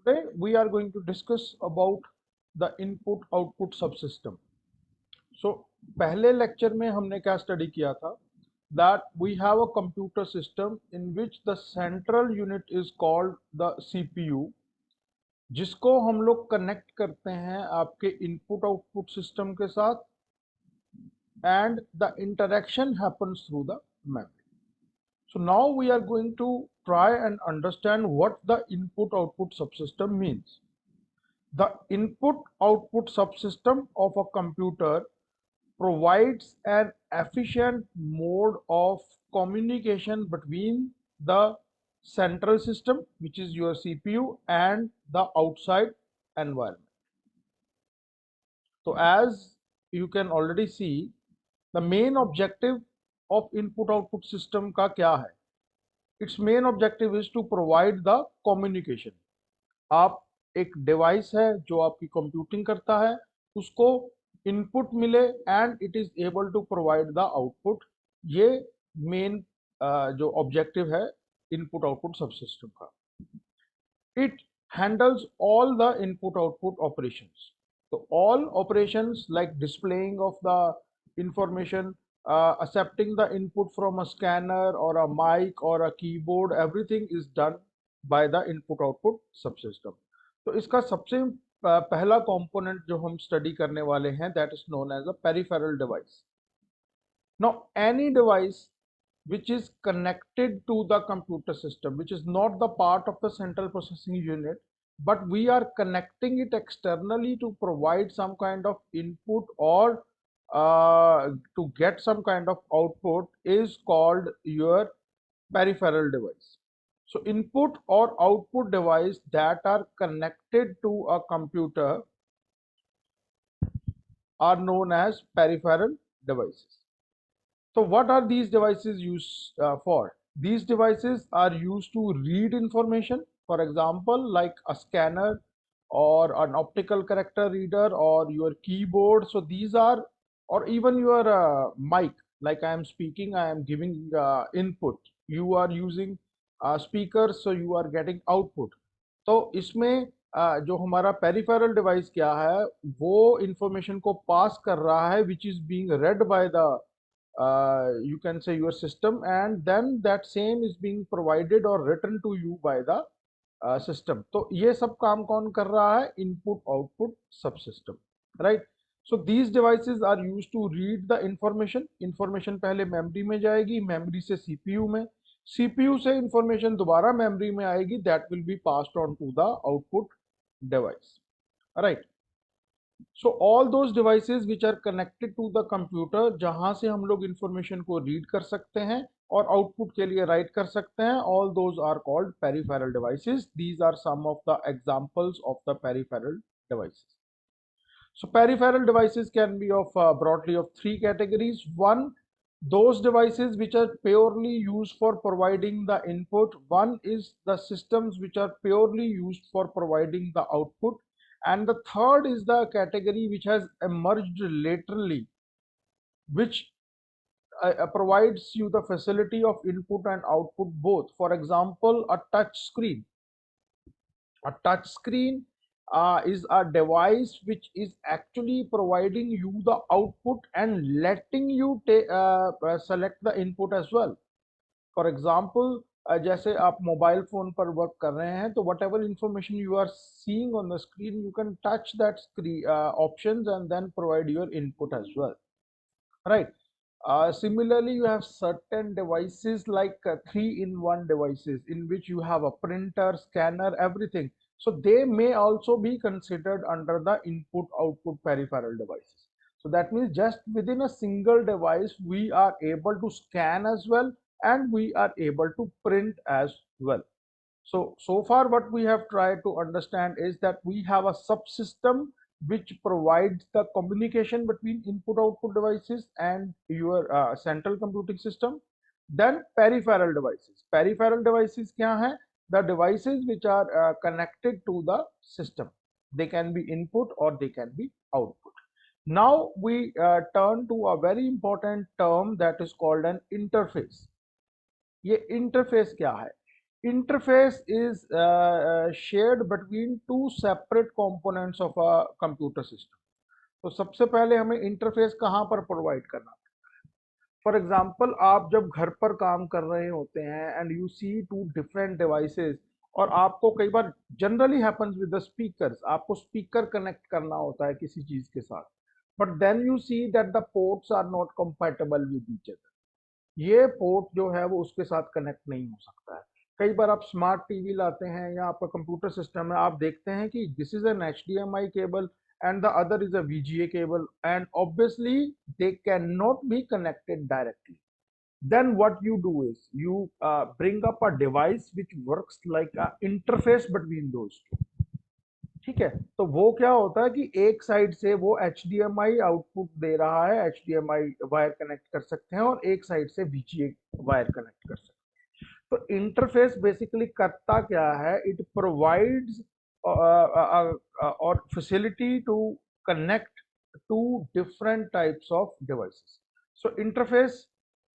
Today we are going to discuss about the input output subsystem. So पहले lecture में हमने क्या study किया था that we have a computer system in which the central unit is called the CPU, जिसको हम लोग connect करते हैं आपके इनपुट आउटपुट सिस्टम के साथ, and the interaction happens through the memory. So now we are going to try and understand what the input output subsystem means. The input-output subsystem of a computer provides an efficient mode of communication between the central system, which is your CPU, and the outside environment. So as you can already see, the main objective of input-output system का क्या है? Its main objective is to provide the communication. आप एक device है जो आपकी computing करता है, उसको इनपुट मिले and it is able to provide the output. ये मेन जो ऑब्जेक्टिव है इनपुट आउटपुट सबसिस्टम का। It handles all the input output operations. तो all operations like displaying of the information, accepting the input from a scanner or a mic or a keyboard, everything is done by the input output subsystem. तो इसका सबसे पहला component जो हम study करने वाले हैं that is known as a peripheral device. Now any device which is connected to the computer system, which is not the part of the central processing unit, but we are connecting it externally to provide some kind of input or to get some kind of output, is called your peripheral device. So input or output device that are connected to a computer are known as peripheral devices. So what are these devices used for? These devices are used to read information, for example, like a scanner or an optical character reader or your keyboard. So these are, or even your mic, like I am speaking, I am giving input. You are using speakers, so you are getting output. तो इसमें जो हमारा peripheral device क्या है, वो information को पास कर रहा है, which is being read by the you can say your system, and then that same is being provided or written to you by the system. तो ये सब काम कौन कर रहा है? इनपुट आउटपुट सब system, right. So these devices are use to read the information. Information पहले मेमोरी में जाएगी, मेमोरी से सीपीयू में, सीपीयू से इंफॉर्मेशन दोबारा मेमोरी में आएगी, that will be passed on to the output device, right. So all those devices which are connected to the computer, जहां से हम लोग इंफॉर्मेशन को रीड कर सकते हैं और आउटपुट के लिए राइट कर सकते हैं, all those are called peripheral devices. These are some of the examples of the peripheral devices. So peripheral devices can be of broadly of three categories. One, those devices which are purely used for providing the input. One is the systems which are purely used for providing the output. And the third is the category which has emerged laterally, which provides you the facility of input and output both. For example, a touch screen. A touch screen is a device which is actually providing you the output and letting you select the input as well. For example जैसे आप mobile phone पर work कर रहे हैं, तो whatever information you are seeing on the screen, you can touch that screen options and then provide your input as well, right. Similarly, you have certain devices like 3-in-1 devices in which you have a printer, scanner, everything. So they may also be considered under the input output peripheral devices. So that means just within a single device we are able to scan as well, and we are able to print as well. So far what we have tried to understand is that we have a subsystem which provides the communication between input output devices and your central computing system. Then peripheral devices. Peripheral devices kya hai? The devices which are connected to the system. They can be input or they can be output. Now we turn to a very important term that is called an interface. ये interface क्या है? interface is shared between two separate components of a computer system. तो सबसे पहले हमें interface कहाँ पर provide करना? फॉर एग्जाम्पल, आप जब घर पर काम कर रहे होते हैं and you see two different devices, और आपको कई बार generally happens with the speakers, आपको स्पीकर कनेक्ट करना होता है किसी चीज के साथ, but then you see that the ports are not compatible with each other. ये पोर्ट जो है वो उसके साथ कनेक्ट नहीं हो सकता है। कई बार आप स्मार्ट टीवी लाते हैं या आपका कंप्यूटर सिस्टम है, आप देखते हैं कि this is an HDMI cable and the other is a VGA cable, and obviously they cannot be connected directly. Then what you do is you bring up a device which works like a interface between those two. ठीक है, तो वो क्या होता है कि एक side से वो HDMI आउटपुट दे रहा है, HDMI वायर कनेक्ट कर सकते हैं, और एक साइड से VGA वायर कनेक्ट कर सकते हैं। तो इंटरफेस बेसिकली करता क्या है? इट प्रोवाइड्स और facility to connect to different types of devices. So interface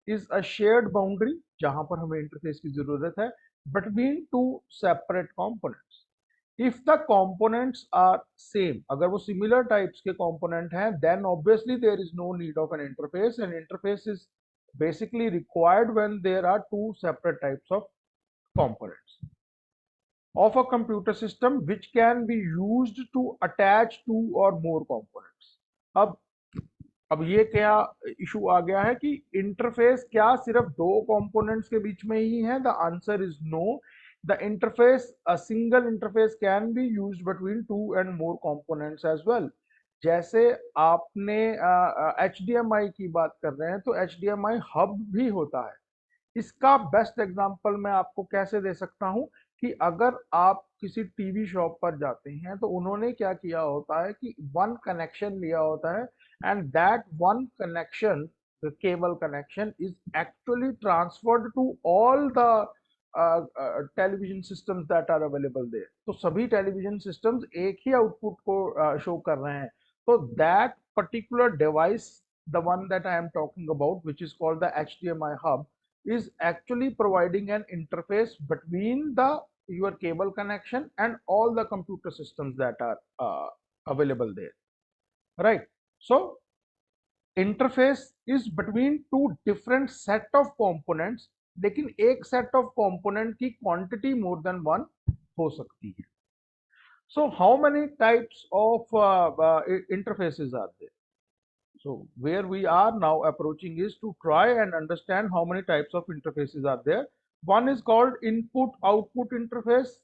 is a shared boundary जहां पर हमें इंटरफेस की जरूरत है between two separate components. If the components are same, अगर वो सिमिलर टाइप्स के कंपोनेंट हैं, then obviously there is no need of an interface, and interface is basically required when there are two separate types of components of a computer system which can be used to attach two or more components. अब ये क्या issue आ गया है कि interface क्या सिर्फ दो components के बीच में ही है? The answer is no. The interface, a single interface can be used between two and more components as well. जैसे आपने HDMI की बात कर रहे हैं, तो HDMI हब भी होता है। इसका बेस्ट एग्जांपल मैं आपको कैसे दे सकता हूं कि अगर आप किसी टीवी शॉप पर जाते हैं, तो उन्होंने क्या किया होता है कि वन कनेक्शन लिया होता है, and that one connection, the cable connection, is actually transferred to all the television systems that are available there. तो सभी टेलीविजन सिस्टम्स एक ही आउटपुट को शो कर रहे हैं। So that particular device, the one that I am talking about, which is called the HDMI hub, is actually providing an interface between the your cable connection and all the computer systems that are available there, right? So interface is between two different set of components, लेकिन एक set of component की quantity more than one हो सकती है। So how many types of interfaces are there? So where we are now approaching is to try and understand how many types of interfaces are there. One is called input-output interface,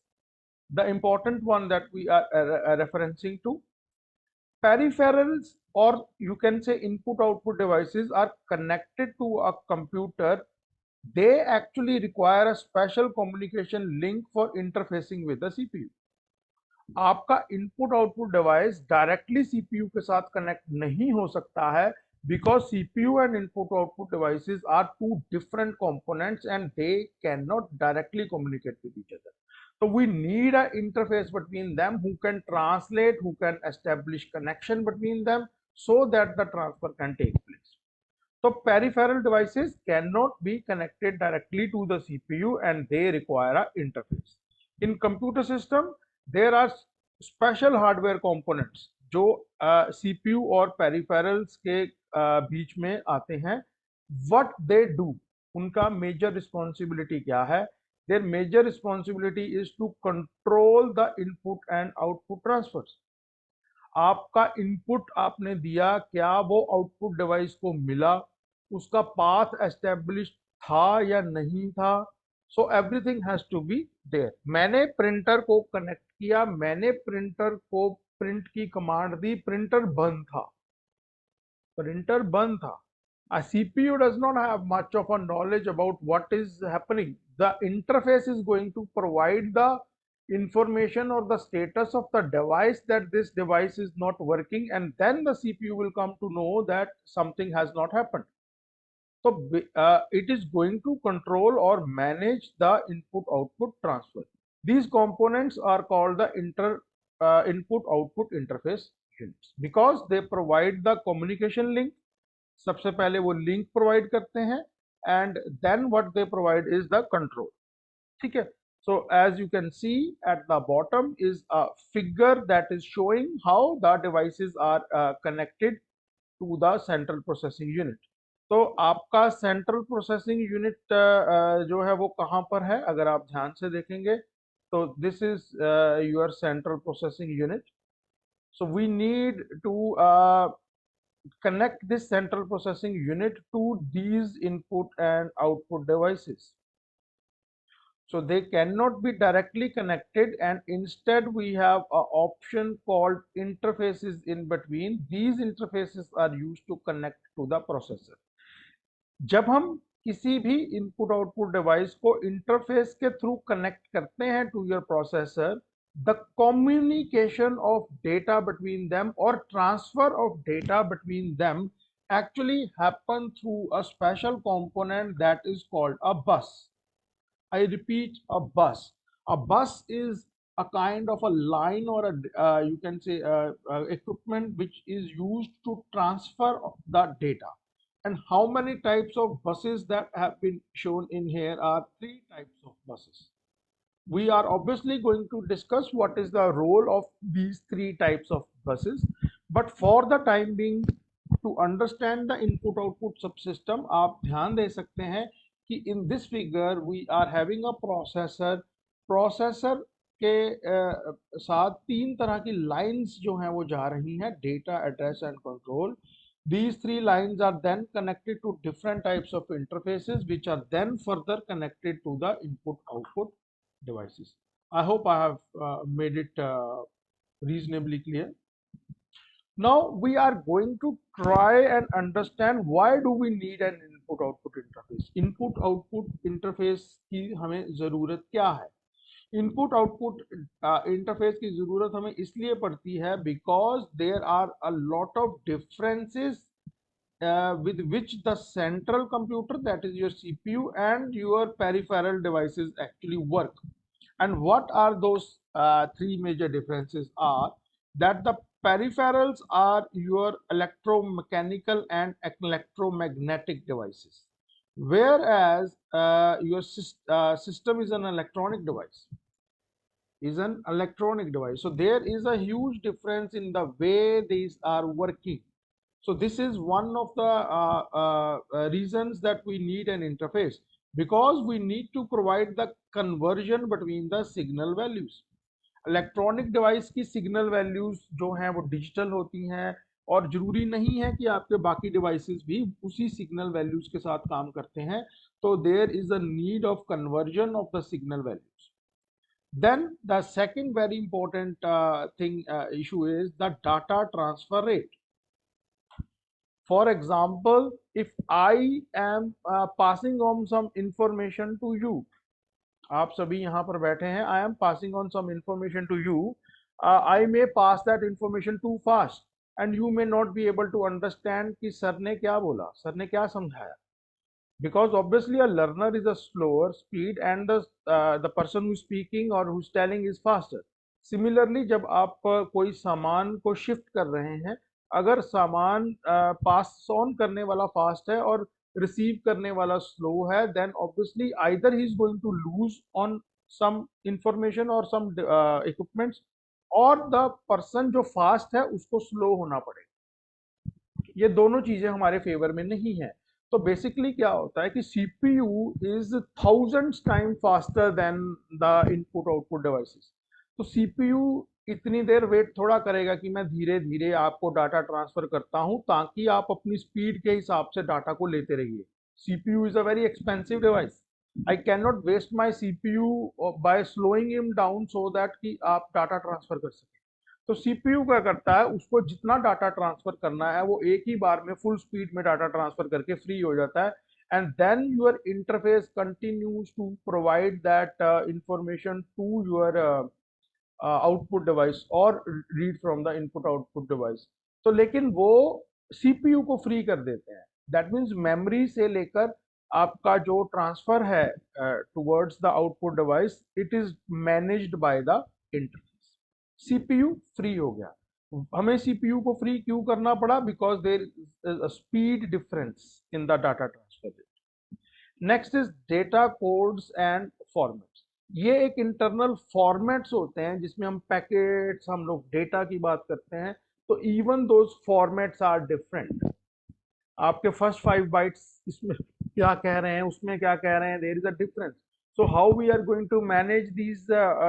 the important one that we are referencing to. Peripherals, or you can say input-output devices, are connected to a computer. They actually require a special communication link for interfacing with the CPU. आपका input output device directly CPU के साथ connect नहीं हो सकता है, because CPU and input output devices are two different components and they can not directly communicate with each other. So we need an interface between them who can translate, who can establish connection between them so that the transfer can take place. So peripheral devices cannot be connected directly to the CPU and they require an interface. In computer system, there are special hardware components जो CPU और peripherals के बीच में आते हैं. What they do, उनका major responsibility क्या है? Their major responsibility is to control the input and output transfers. आपका इनपुट आपने दिया, क्या वो आउटपुट डिवाइस को मिला, उसका पाथ एस्टेब्लिश था या नहीं था? So everything has to be there. मैंने प्रिंटर को कनेक्ट किया, मैंने प्रिंटर को प्रिंट की कमांड दी, प्रिंटर बंद था, प्रिंटर बंद था. A CPU does not have much of a knowledge about what is happening. The interface is going to provide the information or the status of the device that this device is not working, and then the CPU will come to know that something has not happened. So it is going to control or manage the input-output transfer. These components are called the input-output interface units because they provide the communication link. सबसे पहले वो link provide करते हैं, and then what they provide is the control. ठीक है, So as you can see at the bottom is a figure that is showing how the devices are connected to the central processing unit. तो आपका central processing unit जो है वो कहाँ पर है, अगर आप ध्यान से देखेंगे तो this is your central processing unit. So we need to connect this central processing unit to these input and output devices. So they cannot be directly connected, and instead we have an option called interfaces in between. These interfaces are used to connect to the processor. जब हम किसी भी input output device को interface के through connect करते हैं to your processor, the communication of data between them or transfer of data between them actually happen through a special component that is called a bus. I repeat, a bus. A bus is a kind of a line or a you can say equipment which is used to transfer the data. And how many types of buses that have been shown in here are three types of buses. We are obviously going to discuss what is the role of these three types of buses, but for the time being, to understand the input output subsystem, आप ध्यान दे सकते हैं कि in this figure we are having a processor के साथ तीन तरह की lines जो हैं वो जा रही हैं, data, address and control. These three lines are then connected to different types of interfaces which are then further connected to the input output devices. I hope I have made it reasonably clear. Now we are going to try and understand why do we need an input output interface. Input output interface की हमें ज़रूरत क्या है? Input output interface की ज़रूरत हमें इसलिए पड़ती है because there are a lot of differences with which the central computer, that is your CPU, and your peripheral devices actually work. And what are those three major differences are that the peripherals are your electromechanical and electromagnetic devices, whereas your system is an electronic device. So there is a huge difference in the way these are working. So this is one of the reasons that we need an interface, because we need to provide the conversion between the signal values. Electronic device की signal values जो हैं वो digital होती हैं, और जरूरी नहीं है कि आपके बाकी डिवाइसेस भी उसी सिग्नल वैल्यूज के साथ काम करते हैं. तो there is a need of conversion of the signal values. Then the second very important issue is the data transfer rate. For example, if I am passing on some information to you, आप सभी यहाँ पर बैठे हैं, I am passing on some information to you, I may pass that information too fast and you may not be able to understand कि sir ने क्या बोला, सर ने क्या समझाया, because obviously a learner is a slower speed and the person who's speaking or who's telling is faster. Similarly, जब आप कोई सामान को शिफ्ट कर रहे हैं, अगर सामान पास ऑन करने वाला फास्ट है और रिसीव करने वाला स्लो है, then obviously either he is going to lose on some information और सम इक्विपमेंट्स, और द पर्सन जो फास्ट है उसको स्लो होना पड़ेगा. ये दोनों चीजें हमारे फेवर में नहीं है. तो बेसिकली क्या होता है कि CPU is thousands time faster than the input output devices. तो CPU इतनी देर वेट थोड़ा करेगा कि मैं धीरे धीरे आपको डाटा ट्रांसफर करता हूं ताकि आप अपनी स्पीड के हिसाब से डाटा को लेते रहिए. CPU is a very expensive device. I can not waste my CPU by slowing him down so that कि आप डाटा ट्रांसफर कर सकें. तो CPU क्या करता है, उसको जितना डाटा ट्रांसफर करना है वो एक ही बार में फुल स्पीड में डाटा ट्रांसफर करके फ्री हो जाता है, and then your interface continues to provide that information to your output device और read from the input output device. तो लेकिन वो CPU को फ्री कर देते हैं. दैट मीन्स मेमोरी से लेकर आपका जो ट्रांसफर है towards the output device, it is managed by the interface. CPU free हो गया. हमें CPU को फ्री क्यों करना पड़ा? Because there is a speed difference in the data transfer. Next is data codes and formats. ये एक इंटरनल फॉर्मेट्स होते हैं जिसमें हम पैकेट्स, हम लोग डेटा की बात करते हैं, तो even those formats are different. आपके फर्स्ट 5 बाइट्स इसमें क्या कह रहे हैं, उसमें क्या कह रहे हैं, there is a difference. So how we are going to manage these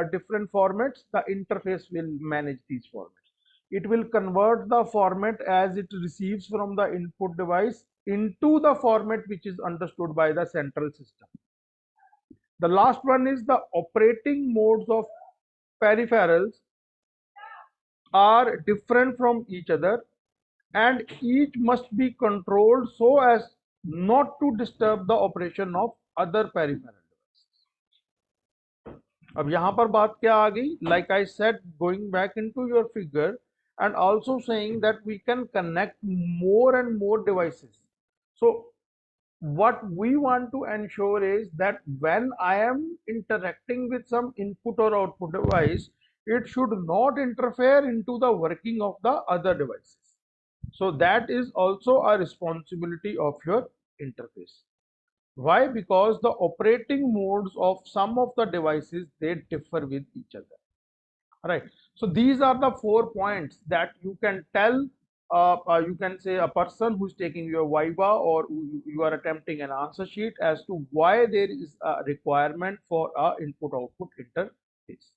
different formats? The interface will manage these formats. It will convert the format as it receives from the input device into the format which is understood by the central system. The last one is the operating modes of peripherals are different from each other, and each must be controlled so as not to disturb the operation of other peripheral devices. अब यहाँ पर बात क्या आ गई, like I said, going back into your figure and also saying that we can connect more and more devices. So what we want to ensure is that when I am interacting with some input or output device, it should not interfere into the working of the other devices. So that is also a responsibility of your interface. Why? Because the operating modes of some of the devices, they differ with each other. Right. So these are the 4 points that you can tell. You can say a person who's taking your Viva, or you are attempting an answer sheet, as to why there is a requirement for a input-output interface.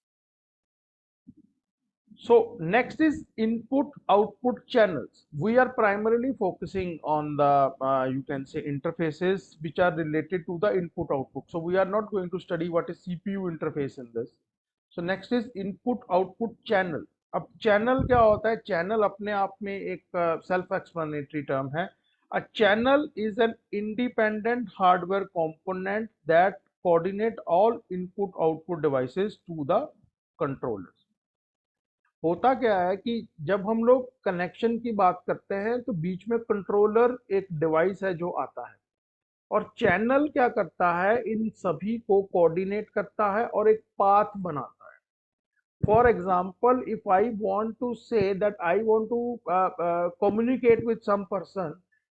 So next is input output channels. We are primarily focusing on the you can say interfaces which are related to the input output. So we are not going to study what is CPU interface in this. So next is input output channel. अब channel क्या होता है? Channel अपने आप में एक self explanatory term है. A channel is an independent hardware component that coordinate all input output devices to the controllers. होता क्या है कि जब हम लोग कनेक्शन की बात करते हैं तो बीच में कंट्रोलर एक डिवाइस है जो आता है, और चैनल क्या करता है, इन सभी को कोऑर्डिनेट करता है और एक पाथ बनाता है। For example, if I want to say that I want to communicate with some person,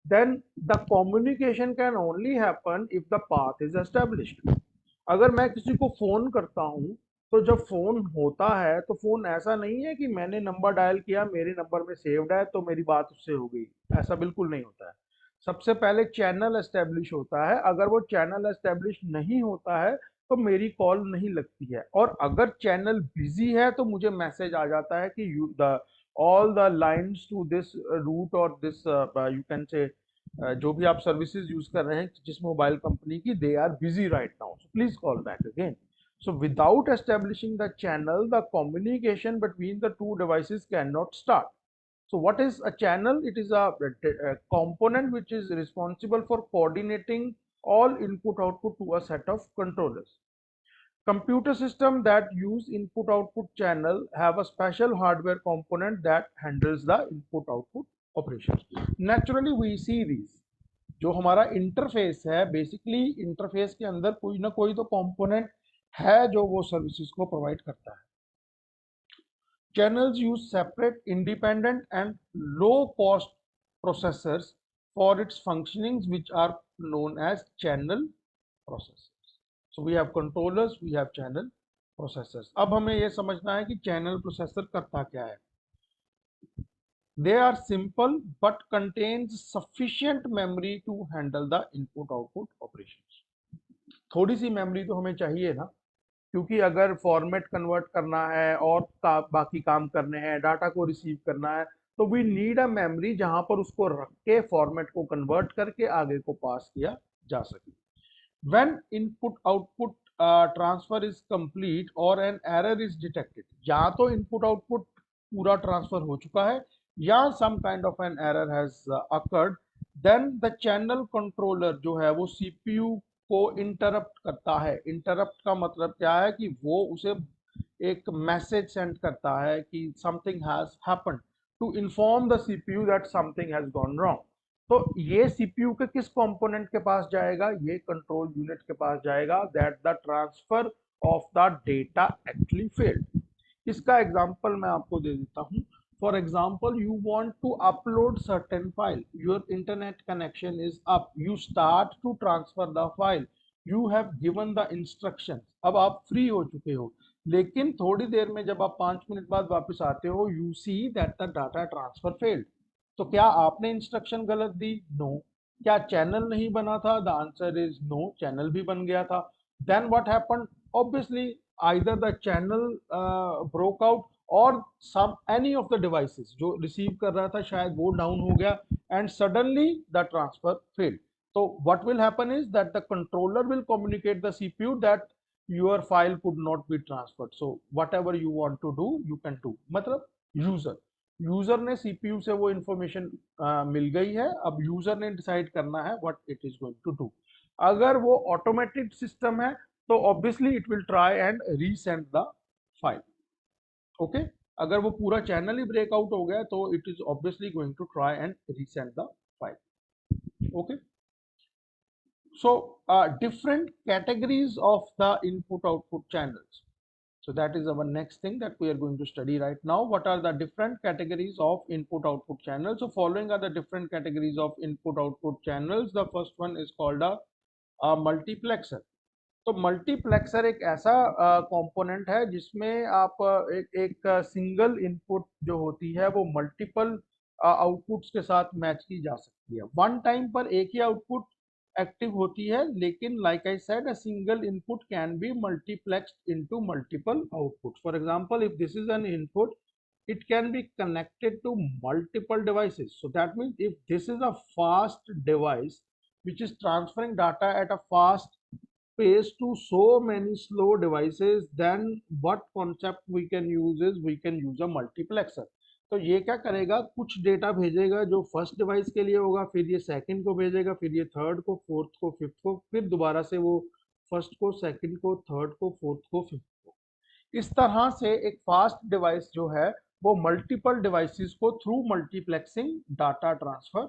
then the communication can only happen if the path is established. अगर मैं किसी को फोन करता हूं, तो जब फोन होता है तो फोन ऐसा नहीं है कि मैंने नंबर डायल किया, मेरे नंबर में सेव्ड है तो मेरी बात उससे हो गई। ऐसा बिल्कुल नहीं होता है। सबसे पहले चैनल एस्टेब्लिश होता है। अगर वो चैनल एस्टेब्लिश नहीं होता है तो मेरी कॉल नहीं लगती है, और अगर चैनल बिजी है तो मुझे मैसेज आ जाता है कि you the all the lines to this route और दिस यू कैन से जो भी आप सर्विसेज यूज कर रहे हैं जिस मोबाइल कंपनी की, they are busy right now, so please call back again. So without establishing the channel, the communication between the two devices cannot start. So what is a channel? It is a component which is responsible for coordinating all input output to a set of controllers. Computer systems that use input output channel have a special hardware component that handles the input output operations. Naturally we see these. जो हमारा interface है, basically interface के अंदर कोई ना कोई तो component है जो वो सर्विसेज को प्रोवाइड करता है। Channels use separate, independent, and low-cost processors for its functionings, which are known as channel processors. So we have controllers, we have channel processors. अब हमें ये समझना है कि channel processor करता क्या है। They are simple but contains sufficient memory to handle the input-output operations. थोड़ी सी मेमोरी तो हमें चाहिए ना, क्योंकि अगर फॉर्मेट कन्वर्ट करना है और बाकी काम करने हैं, डाटा को रिसीव करना है, तो वी नीड अ मेमोरी जहां पर उसको रख के फॉर्मेट को कन्वर्ट करके आगे को पास किया जा सके। When input output transfer is complete और एन एरर इज डिटेक्टेड, या तो इनपुट आउटपुट पूरा ट्रांसफर हो चुका है या some kind of an error has occurred, then the channel controller जो है वो सीपीयू को इंटरप्ट करता है। इंटरप्ट का मतलब क्या है कि वो उसे एक मैसेज सेंड करता है कि something has happened, to inform the CPU that something has gone wrong. तो ये सीपीयू के किस कंपोनेंट के पास जाएगा? ये कंट्रोल यूनिट के पास जाएगा, that the transfer of the data actually failed. इसका एग्जांपल मैं आपको दे देता हूं। For example, you want to upload certain file, your internet connection is up, you start to transfer the file, you have given the instruction, अब आप free हो चुके हो, लेकिन थोड़ी देर में जब आप 5 मिनट बाद वापस आते हो, you see that the data transfer failed. तो क्या आपने इंस्ट्रक्शन गलत दी? नो। क्या चैनल नहीं बना था? The answer is no, channel भी बन गया था। Then what happened? Obviously either the channel broke out और some any of the devices जो रिसीव कर रहा था शायद वो डाउन हो गया, and suddenly the transfer failed. So what will happen is that the controller will communicate the CPU that your file could not be transferred. So whatever you want to do, you can do. मतलब user ने CPU से वो information मिल गई है, अब user ने decide करना है what it is going to do. अगर वो ऑटोमेटेड सिस्टम है तो obviously it will try and resend the file. Okay, अगर वो पूरा चैनल ही ब्रेकआउट हो गया तो it is obviously going to try and resend the file. Okay, so different categories of the input output channels. So that is our next thing that we are going to study right now. What are the different categories of input output channels? So following are the different categories of input output channels. The first one is called a multiplexer. तो multiplexer एक ऐसा component है जिसमें आप एक single input जो होती है वो मल्टीपल आउटपुट्स के साथ मैच की जा सकती है। वन टाइम पर एक ही आउटपुट एक्टिव होती है, लेकिन like I said a single input can be multiplexed into multiple output. For example, if this is an input, it can be connected to multiple devices. So that means if this is a fast device which is transferring data at a fast pace to so many slow devices, then what concept we can use is we can use a multiplexer. तो ये क्या करेगा, कुछ data भेजेगा जो first device के लिए होगा, फिर ये सेकंड को भेजेगा, फिर ये थर्ड को, फोर्थ को, फिफ्थ को, फिर दोबारा से वो फर्स्ट को, सेकंड को, थर्ड को, फोर्थ को, फिफ्थ को। इस तरह से एक फास्ट डिवाइस जो है वो मल्टीपल डिवाइसेस को थ्रू मल्टीप्लेक्सिंग डाटा ट्रांसफर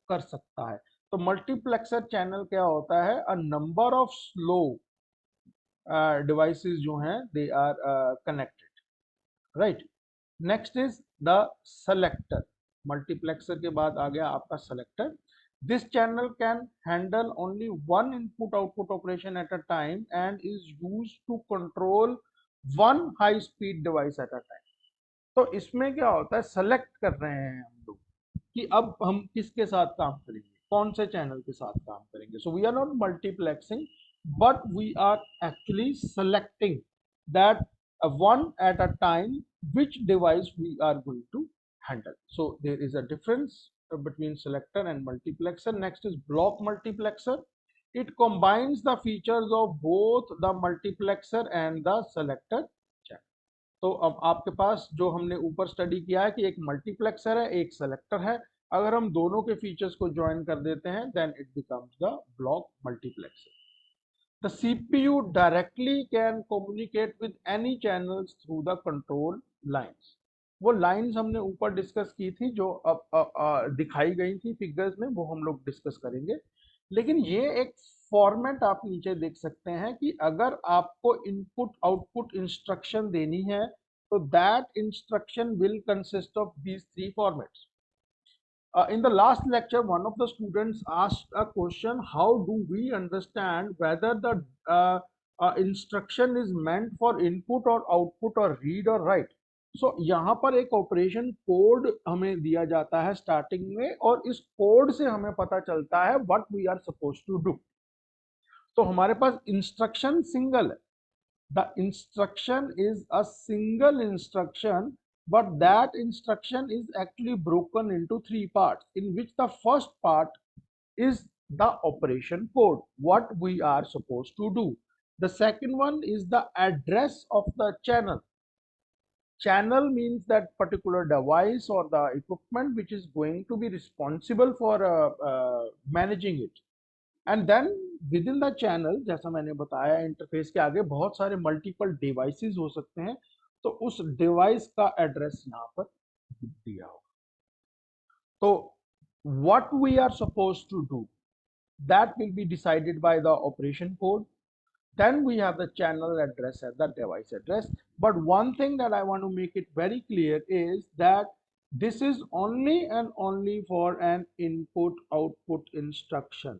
कर सकता है। तो मल्टीप्लेक्सर चैनल क्या होता है? A number of slow devices जो हैं they are connected, right. Next is the selector. Multiplexer के बाद आ गया आपका selector. This channel can handle only one input output operation at a time and is used to control one high speed device at a time. तो इसमें क्या होता है, सेलेक्ट कर रहे हैं हम लोग कि अब हम किसके साथ काम करेंगे, कौन से चैनल के साथ काम करेंगे। So we are not multiplexing, but we are actually selecting that one at a time which device we are going to handle. So there is a difference between selector and multiplexer. Next is block multiplexer. It combines the features of both the multiplexer and the selector channel. तो अब आपके पास जो हमने ऊपर study किया है कि एक मल्टीप्लेक्सर है, एक सेलेक्टर है, अगर हम दोनों के फीचर्स को ज्वाइन कर देते हैं then it becomes the block multiplexer. The CPU directly can communicate with any channels through the control lines. वो लाइंस हमने ऊपर डिस्कस की थी जो अब दिखाई गई थी फिगर्स में, वो हम लोग डिस्कस करेंगे। लेकिन ये एक फॉर्मेट आप नीचे देख सकते हैं कि अगर आपको इनपुट आउटपुट इंस्ट्रक्शन देनी है तो that instruction will consist of these three formats. In the last lecture, one of the students asked a question: how do we understand whether the instruction is meant for input or output or read or write? So यहाँ पर एक operation code हमें दिया जाता है starting में, और इस कोड से हमें पता चलता है what we are suppose to do. तो हमारे पास इंस्ट्रक्शन सिंगल है, the instruction is a single instruction, but that instruction is actually broken into three parts, in which the first part is the operation code, what we are supposed to do. The second one is the address of the channel. Channel means that particular device or the equipment which is going to be responsible for managing it. And then within the channel, जैसा मैंने बताया interface के आगे बहुत सारे multiple devices हो सकते हैं, तो उस डिवाइस का एड्रेस यहाँ पर दिया होगा। तो what we are suppose to do that will be decided by the operation code. Then we have the channel address and the device address. But one thing that I want to make it very clear is that this is only and only for an input output instruction.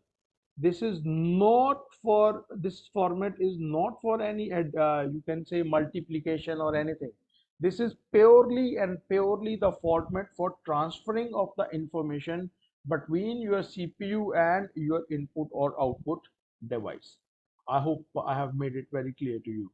This is not for, this format is not for any you can say multiplication or anything. This is purely and purely the format for transferring of the information between your CPU and your input or output device. I hope I have made it very clear to you.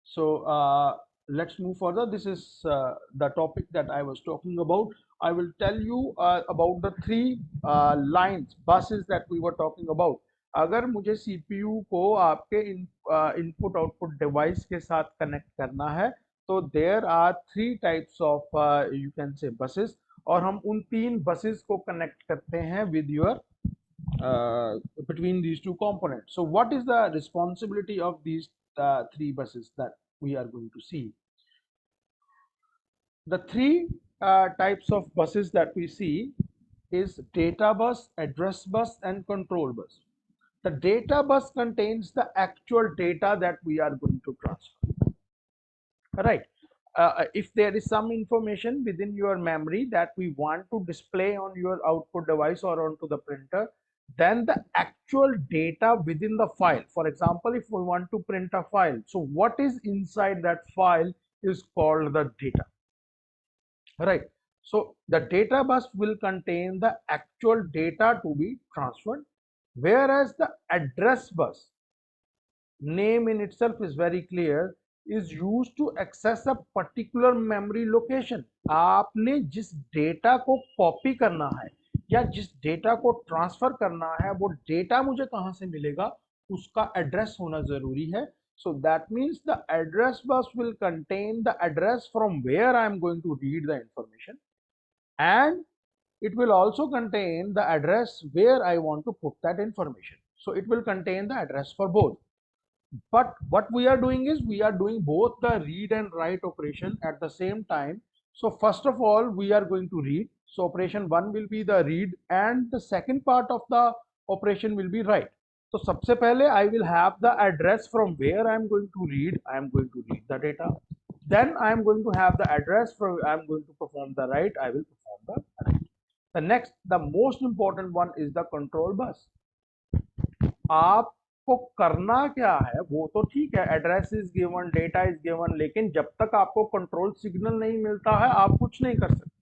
So let's move further. This is the topic that I was talking about. I will tell you about the three lines, buses that we were talking about. अगर मुझे CPU को आपके input output device के साथ connect करना है, तो there are three types of you can say buses, और हम उन तीन बसेस को कनेक्ट करते हैं with your between these two components. So what is the responsibility of these three buses that we are going to see? The three types of buses that we see is data bus, address bus, and control bus. The data bus contains the actual data that we are going to transfer. Right. If there is some information within your memory that we want to display on your output device or onto the printer, then the actual data within the file, for example, if we want to print a file, so what is inside that file is called the data. Right. So the data bus will contain the actual data to be transferred, whereas the address bus, name in itself is very clear, is used to access a particular memory location. आपने जिस data को copy करना है या जिस data को transfer करना है, वो डेटा मुझे कहां से मिलेगा, उसका एड्रेस होना जरूरी है. So that means the address bus will contain the address from where I am going to read the information, and it will also contain the address where I want to put that information. So it will contain the address for both. But what we are doing is we are doing both the read and write operation at the same time. So first of all, we are going to read. So operation 1 will be the read, and the second part of the operation will be write. So सबसे पहले I will have the address from where I am going to read. I am going to read the data. Then I am going to have the address from I am going to perform the write. I will perform the write. The next, the most important one is the control bus. आपको करना क्या है वो तो ठीक है, address is given, data is given, लेकिन जब तक आपको कंट्रोल सिग्नल नहीं मिलता है आप कुछ नहीं कर सकते.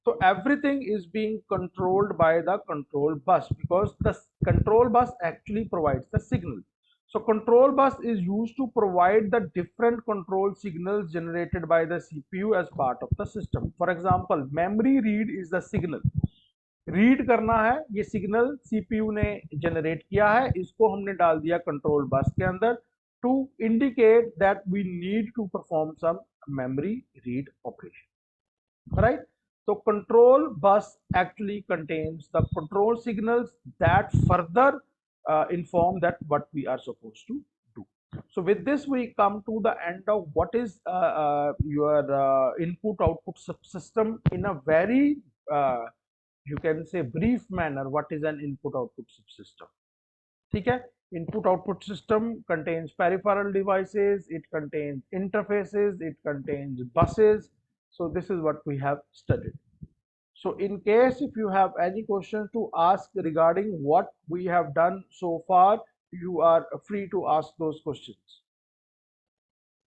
So everything is being controlled by the control bus, because the control bus actually provides the signal. So control bus is used to provide the different control signals generated by the CPU as part of the system. For example, memory read is the signal. Read करना है, ये signal CPU ने generate किया है, इसको हमने डाल दिया कंट्रोल बस के अंदर to indicate that we need to perform some memory read operation. Right. So control bus actually contains the control signals that further inform that what we are supposed to do. So with this we come to the end of what is your input output subsystem in a very you can say brief manner. What is an input output subsystem? ठीक है. Input output system contains peripheral devices, it contains interfaces, it contains buses. So this is what we have studied. So in case if you have any questions to ask regarding what we have done so far, you are free to ask those questions.